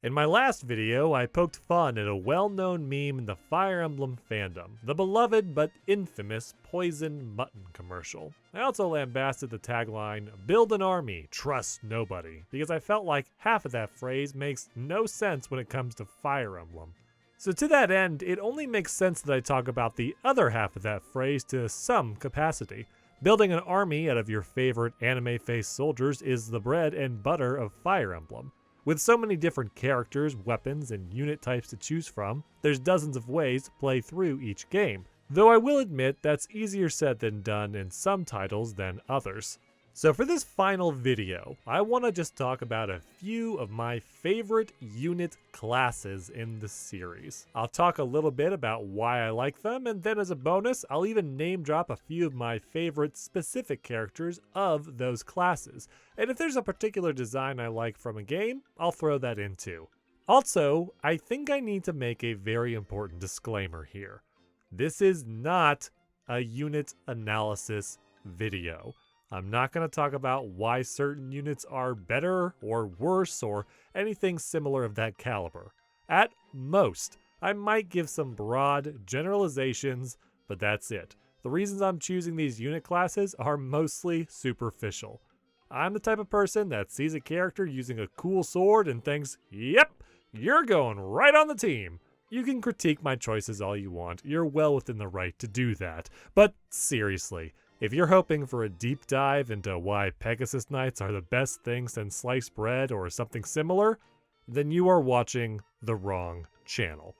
In my last video, I poked fun at a well-known meme in the Fire Emblem fandom, the beloved but infamous Poison Mutton commercial. I also lambasted the tagline, "Build an army, trust nobody," because I felt like half of that phrase makes no sense when it comes to Fire Emblem. So to that end, it only makes sense that I talk about the other half of that phrase to some capacity. Building an army out of your favorite anime-faced soldiers is the bread and butter of Fire Emblem. With so many different characters, weapons, and unit types to choose from, there's dozens of ways to play through each game, though I will admit that's easier said than done in some titles than others. So for this final video, I want to just talk about a few of my favorite unit classes in the series. I'll talk a little bit about why I like them, and then as a bonus, I'll even name drop a few of my favorite specific characters of those classes. And if there's a particular design I like from a game, I'll throw that in too. Also, I think I need to make a very important disclaimer here. This is not a unit analysis video. I'm not going to talk about why certain units are better or worse or anything similar of that caliber. At most, I might give some broad generalizations, but that's it. The reasons I'm choosing these unit classes are mostly superficial. I'm the type of person that sees a character using a cool sword and thinks, "Yep, you're going right on the team." You can critique my choices all you want. You're well within the right to do that. But seriously, if you're hoping for a deep dive into why Pegasus Knights are the best thing since sliced bread or something similar, then you are watching the wrong channel.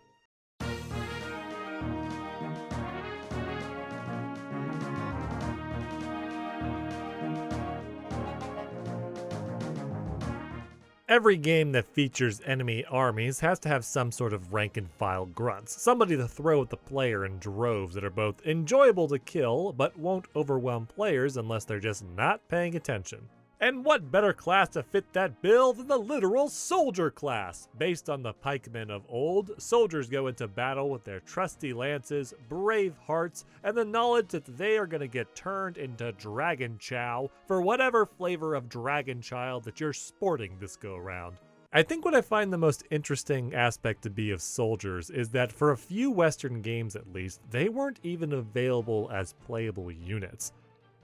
Every game that features enemy armies has to have some sort of rank-and-file grunts, somebody to throw at the player in droves that are both enjoyable to kill, but won't overwhelm players unless they're just not paying attention. And what better class to fit that bill than the literal soldier class? Based on the pikemen of old, soldiers go into battle with their trusty lances, brave hearts, and the knowledge that they are going to get turned into dragon chow for whatever flavor of dragon child that you're sporting this go-around. I think what I find the most interesting aspect to be of soldiers is that for a few Western games at least, they weren't even available as playable units.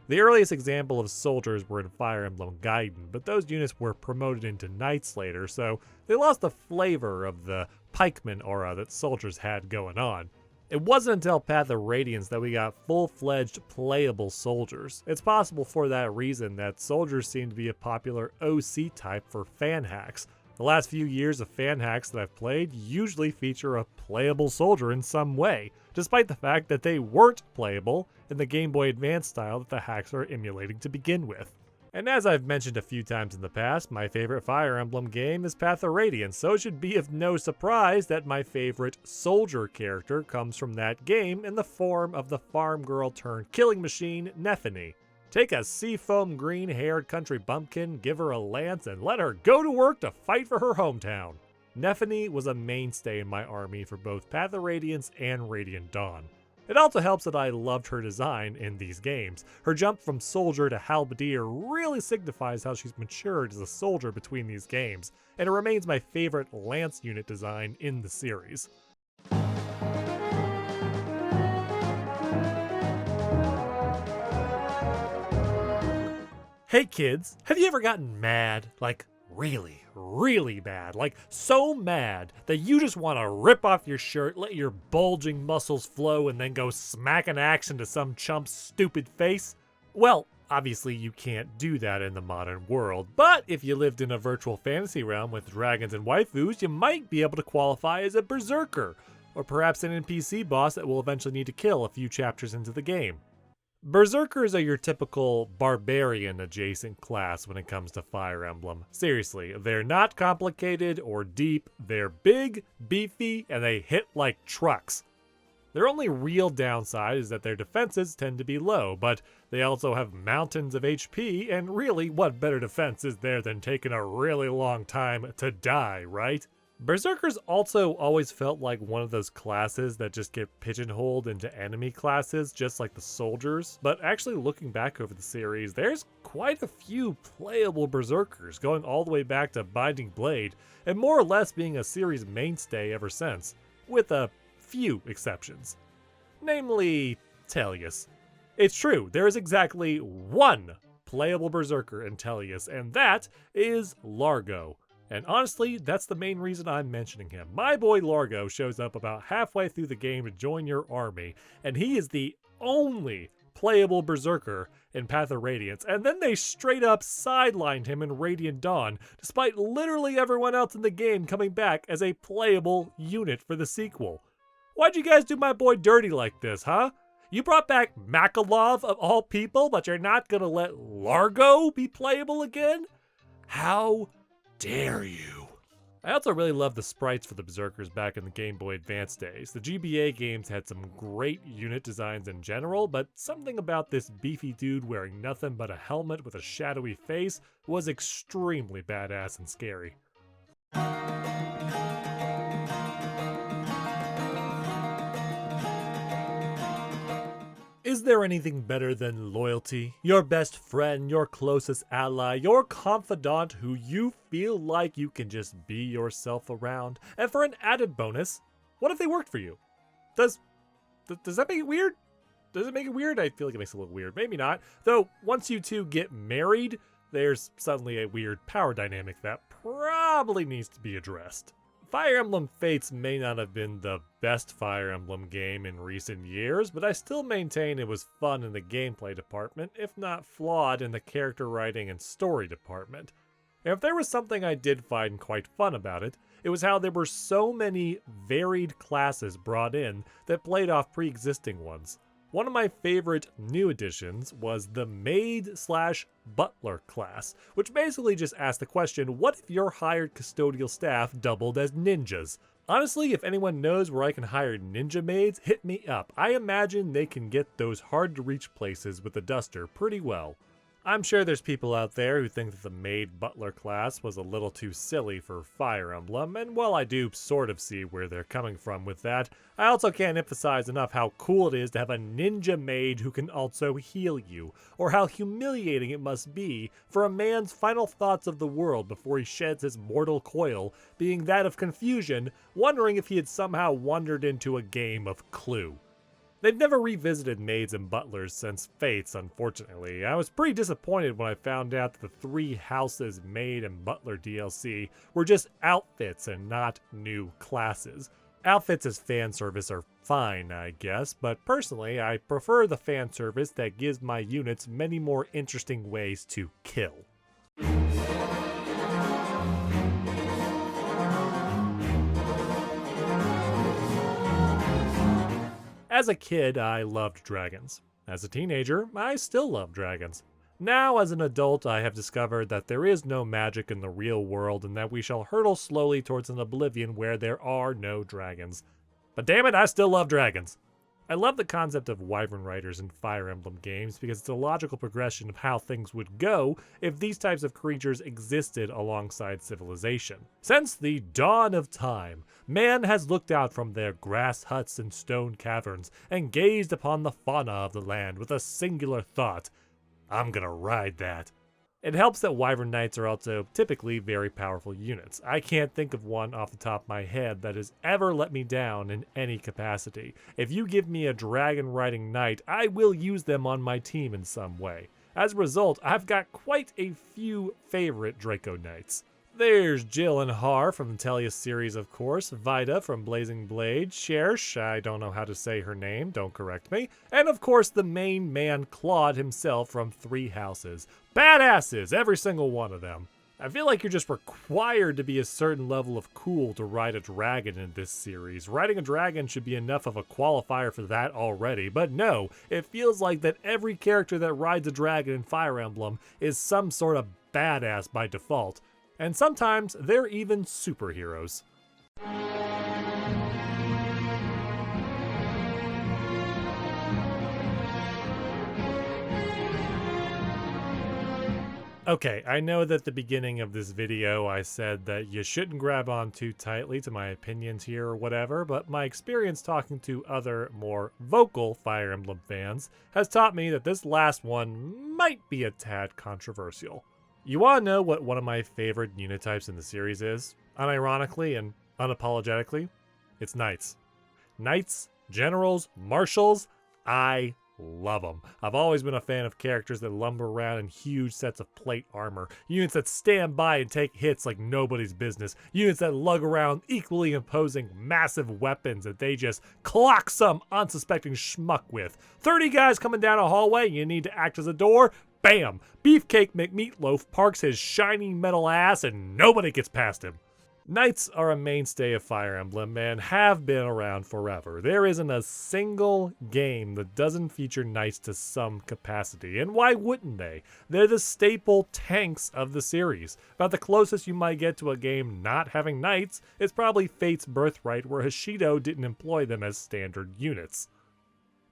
The earliest example of soldiers were in Fire Emblem Gaiden, but those units were promoted into knights later, so they lost the flavor of the pikeman aura that soldiers had going on. It wasn't until Path of Radiance that we got full-fledged playable soldiers. It's possible for that reason that soldiers seem to be a popular OC type for fan hacks. The last few years of fan hacks that I've played usually feature a playable soldier in some way, despite the fact that they weren't playable in the Game Boy Advance style that the hacks are emulating to begin with. And as I've mentioned a few times in the past, my favorite Fire Emblem game is Path of Radiance, so it should be of no surprise that my favorite soldier character comes from that game in the form of the farm girl turned killing machine, Nephenee. Take a seafoam green-haired country bumpkin, give her a lance, and let her go to work to fight for her hometown. Nephenee was a mainstay in my army for both Path of Radiance and Radiant Dawn. It also helps that I loved her design in these games. Her jump from soldier to halberdier really signifies how she's matured as a soldier between these games, and it remains my favorite lance unit design in the series. Hey kids, have you ever gotten mad? Like really mad. Like so mad that you just want to rip off your shirt, let your bulging muscles flow, and then go smack an axe into some chump's stupid face? Well, obviously you can't do that in the modern world, but if you lived in a virtual fantasy realm with dragons and waifus, you might be able to qualify as a Berserker, or perhaps an NPC boss that we'll eventually need to kill a few chapters into the game. Berserkers are your typical barbarian-adjacent class when it comes to Fire Emblem. Seriously, they're not complicated or deep, they're big, beefy, and they hit like trucks. Their only real downside is that their defenses tend to be low, but they also have mountains of HP, and really, what better defense is there than taking a really long time to die, right? Berserkers also always felt like one of those classes that just get pigeonholed into enemy classes, just like the soldiers. But actually looking back over the series, there's quite a few playable Berserkers, going all the way back to Binding Blade, and more or less being a series mainstay ever since, with a few exceptions. Namely, Tellius. It's true, there is exactly one playable Berserker in Tellius, and that is Largo. And honestly, that's the main reason I'm mentioning him. My boy Largo shows up about halfway through the game to join your army, and he is the only playable Berserker in Path of Radiance, and then they straight up sidelined him in Radiant Dawn, despite literally everyone else in the game coming back as a playable unit for the sequel. Why'd you guys do my boy dirty like this, huh? You brought back Makalov of all people, but you're not gonna let Largo be playable again? How dare you? I also really love the sprites for the Berserkers back in the Game Boy Advance days. The GBA games had some great unit designs in general, but something about this beefy dude wearing nothing but a helmet with a shadowy face was extremely badass and scary. Is there anything better than loyalty? Your best friend, your closest ally, your confidant who you feel like you can just be yourself around? And for an added bonus, what if they worked for you? Does that make it weird? Does it make it weird? I feel like it makes it a little weird. Maybe not. Though, once you two get married, there's suddenly a weird power dynamic that probably needs to be addressed. Fire Emblem Fates may not have been the best Fire Emblem game in recent years, but I still maintain it was fun in the gameplay department, if not flawed in the character writing and story department. And if there was something I did find quite fun about it, it was how there were so many varied classes brought in that played off pre-existing ones. One of my favorite new additions was the Maid/Butler class, which basically just asked the question, what if your hired custodial staff doubled as ninjas? Honestly, if anyone knows where I can hire ninja maids, hit me up. I imagine they can get those hard-to-reach places with the duster pretty well. I'm sure there's people out there who think that the Maid/Butler class was a little too silly for Fire Emblem, and while I do sort of see where they're coming from with that, I also can't emphasize enough how cool it is to have a ninja maid who can also heal you, or how humiliating it must be for a man's final thoughts of the world before he sheds his mortal coil being that of confusion, wondering if he had somehow wandered into a game of Clue. They've never revisited Maids and Butlers since Fates, unfortunately. I was pretty disappointed when I found out that the Three Houses Maid and Butler DLC were just outfits and not new classes. Outfits as fan service are fine, I guess, but personally, I prefer the fan service that gives my units many more interesting ways to kill. As a kid, I loved dragons. As a teenager, I still love dragons. Now, as an adult, I have discovered that there is no magic in the real world and that we shall hurtle slowly towards an oblivion where there are no dragons. But damn it, I still love dragons. I love the concept of wyvern riders in Fire Emblem games because it's a logical progression of how things would go if these types of creatures existed alongside civilization. Since the dawn of time, man has looked out from their grass huts and stone caverns and gazed upon the fauna of the land with a singular thought: I'm gonna ride that. It helps that wyvern knights are also typically very powerful units. I can't think of one off the top of my head that has ever let me down in any capacity. If you give me a dragon-riding knight, I will use them on my team in some way. As a result, I've got quite a few favorite Dracoknights. There's Jill and Har from the Tellius series, of course, Vida from Blazing Blade, Shersh, I don't know how to say her name, don't correct me, and of course the main man Claude himself from Three Houses. Badasses, every single one of them. I feel like you're just required to be a certain level of cool to ride a dragon in this series. Riding a dragon should be enough of a qualifier for that already, but no, it feels like that every character that rides a dragon in Fire Emblem is some sort of badass by default. And sometimes they're even superheroes. Okay, I know that at the beginning of this video I said that you shouldn't grab on too tightly to my opinions here or whatever, but my experience talking to other, more vocal Fire Emblem fans has taught me that this last one might be a tad controversial. You wanna know what one of my favorite unit types in the series is? Unironically and unapologetically, it's knights. Knights, generals, marshals, I love them. I've always been a fan of characters that lumber around in huge sets of plate armor, units that stand by and take hits like nobody's business, units that lug around equally imposing massive weapons that they just clock some unsuspecting schmuck with. 30 guys coming down a hallway, you need to act as a door, bam! Beefcake McMeatloaf parks his shiny metal ass and nobody gets past him. Knights are a mainstay of Fire Emblem and have been around forever. There isn't a single game that doesn't feature knights to some capacity, and why wouldn't they? They're the staple tanks of the series. About the closest you might get to a game not having knights is probably Fate's Birthright, where Hoshido didn't employ them as standard units.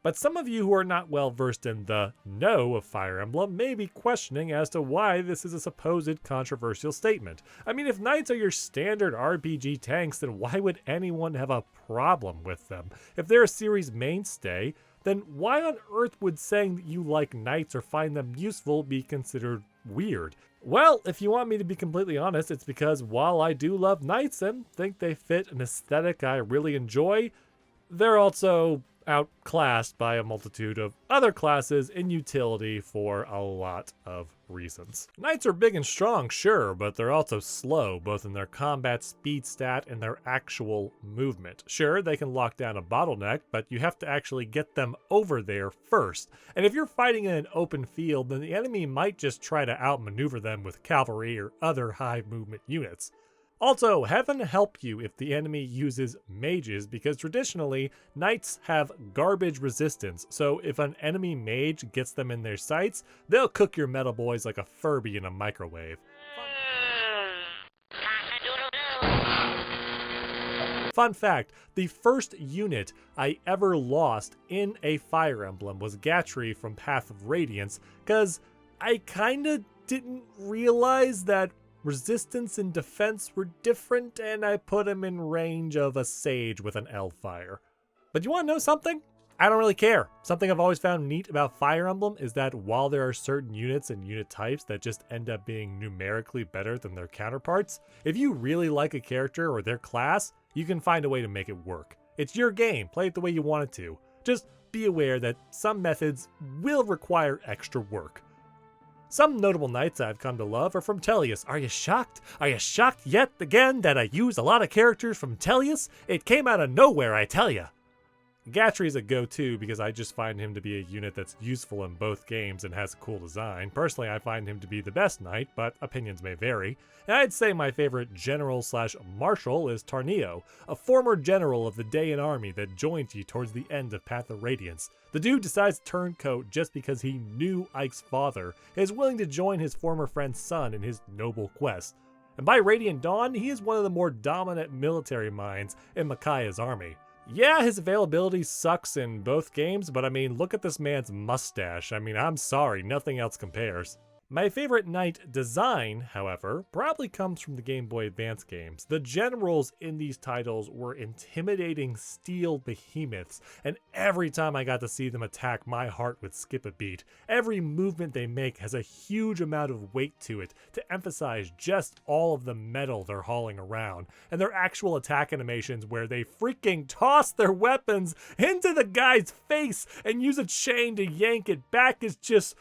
But some of you who are not well versed in the know of Fire Emblem may be questioning as to why this is a supposed controversial statement. I mean, if knights are your standard RPG tanks, then why would anyone have a problem with them? If they're a series mainstay, then why on earth would saying that you like knights or find them useful be considered weird? Well, if you want me to be completely honest, it's because while I do love knights and think they fit an aesthetic I really enjoy, they're also outclassed by a multitude of other classes in utility for a lot of reasons. Knights are big and strong, sure, but they're also slow, both in their combat speed stat and their actual movement. Sure, they can lock down a bottleneck, but you have to actually get them over there first. And if you're fighting in an open field, then the enemy might just try to outmaneuver them with cavalry or other high movement units. Also, heaven help you if the enemy uses mages, because traditionally, knights have garbage resistance, so if an enemy mage gets them in their sights, they'll cook your metal boys like a Furby in a microwave. Fun fact, the first unit I ever lost in a Fire Emblem was Gatry from Path of Radiance, because I kinda didn't realize that resistance and defense were different, and I put him in range of a sage with an L-Fire. But you want to know something? I don't really care. Something I've always found neat about Fire Emblem is that while there are certain units and unit types that just end up being numerically better than their counterparts, if you really like a character or their class, you can find a way to make it work. It's your game. Play it the way you want it to. Just be aware that some methods will require extra work. Some notable knights I've come to love are from Tellius. Are you shocked? Are you shocked yet again that I use a lot of characters from Tellius? It came out of nowhere, I tell ya. Gatry is a go-to because I just find him to be a unit that's useful in both games and has a cool design. Personally, I find him to be the best knight, but opinions may vary. And I'd say my favorite general/marshal is Tarnio, a former general of the Daean army that joined you towards the end of Path of Radiance. The dude decides to turn coat just because he knew Ike's father and is willing to join his former friend's son in his noble quest. And by Radiant Dawn, he is one of the more dominant military minds in Micaiah's army. Yeah, his availability sucks in both games, but I mean, look at this man's mustache. I mean, I'm sorry, nothing else compares. My favorite knight design, however, probably comes from the Game Boy Advance games. The generals in these titles were intimidating steel behemoths, and every time I got to see them attack, my heart would skip a beat. Every movement they make has a huge amount of weight to it to emphasize just all of the metal they're hauling around, and their actual attack animations where they freaking toss their weapons into the guy's face and use a chain to yank it back is just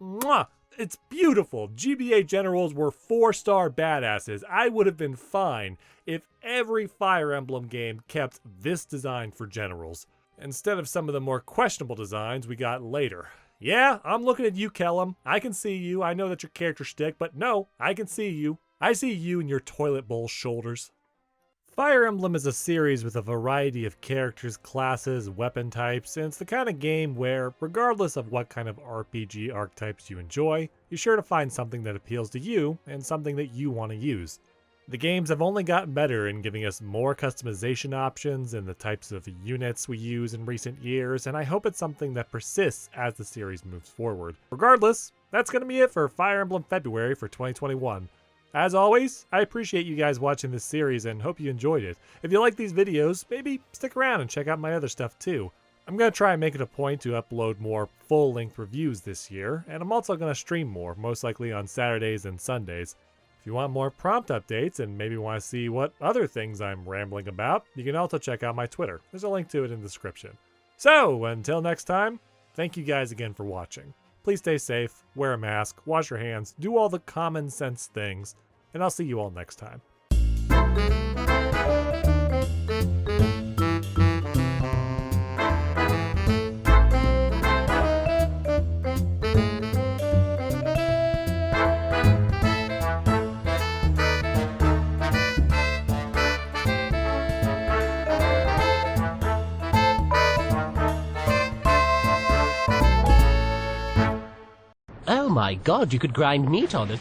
mwah. It's beautiful. GBA generals were 4-star badasses. I would have been fine if every Fire Emblem game kept this design for generals, instead of some of the more questionable designs we got later. Yeah, I'm looking at you, Kellum. I can see you. I know that's your character shtick, but no, I can see you. I see you and your toilet bowl shoulders. Fire Emblem is a series with a variety of characters, classes, weapon types, and it's the kind of game where, regardless of what kind of RPG archetypes you enjoy, you're sure to find something that appeals to you and something that you want to use. The games have only gotten better in giving us more customization options and the types of units we use in recent years, and I hope it's something that persists as the series moves forward. Regardless, that's going to be it for Fire Emblem February for 2021. As always, I appreciate you guys watching this series and hope you enjoyed it. If you like these videos, maybe stick around and check out my other stuff too. I'm going to try and make it a point to upload more full-length reviews this year, and I'm also going to stream more, most likely on Saturdays and Sundays. If you want more prompt updates and maybe want to see what other things I'm rambling about, you can also check out my Twitter. There's a link to it in the description. So, until next time, thank you guys again for watching. Please stay safe, wear a mask, wash your hands, do all the common sense things, and I'll see you all next time. Oh my god, you could grind meat on it.